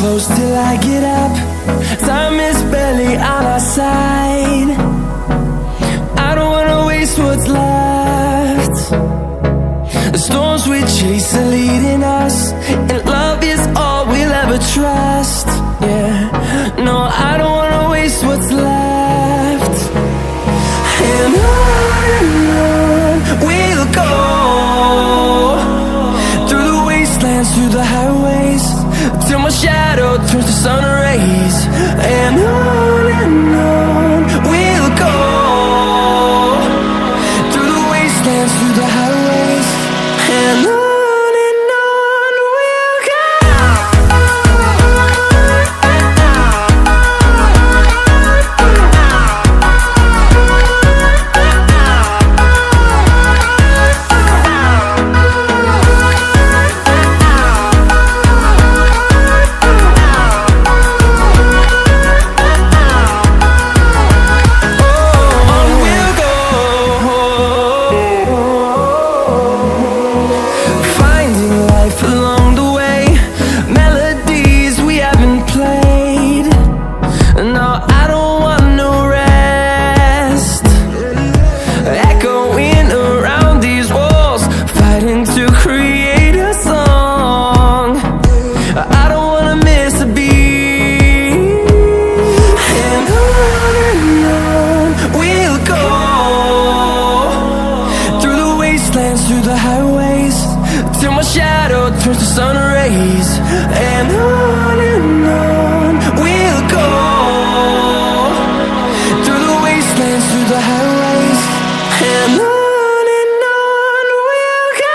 close till I get up. Time is barely on our side. I don't wanna waste what's left. The storms we chase are leading us, and love is all we'll ever trust. Yeah, no, I don't wanna waste what's left. And on we'll go, through the wastelands, through the highways, till my shadow turns to sun rays. And on we'll go, through the wastelands, through the highways, and on we'll go. Through the highways, till my shadow turns to sun rays. And on we'll go, through the wastelands, through the highways, and on we'll go.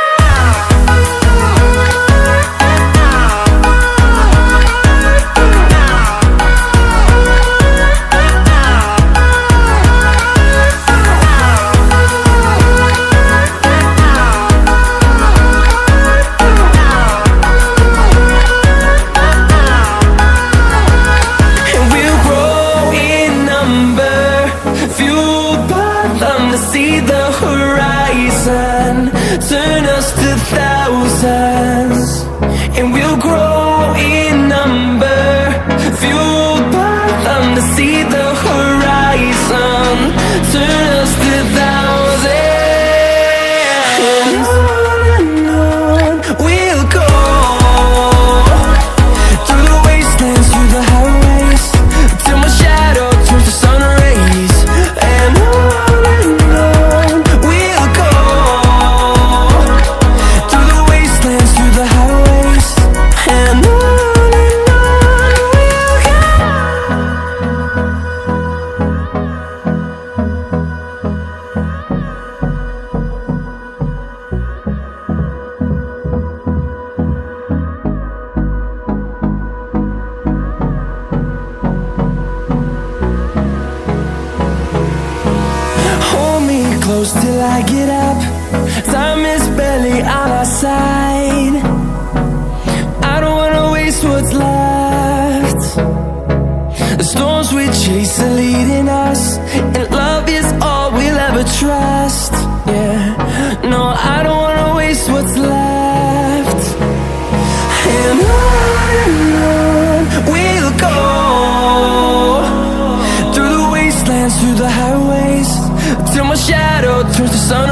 See the horizon, turn us to thousands, and we'll grow in number, fueled by them. To see the horizon, turn us to thousands, and on we'll go, through the wastelands, through the highways, till my shadow turns to sun rays. And close till I get up. Time is barely on our side. I don't wanna waste what's left. The storms we chase are leading us, and love is all we'll ever trust. Yeah, no, I don't wanna waste what's left. And on we'll go, through the wastelands, through the highways, till my shadow turns to sun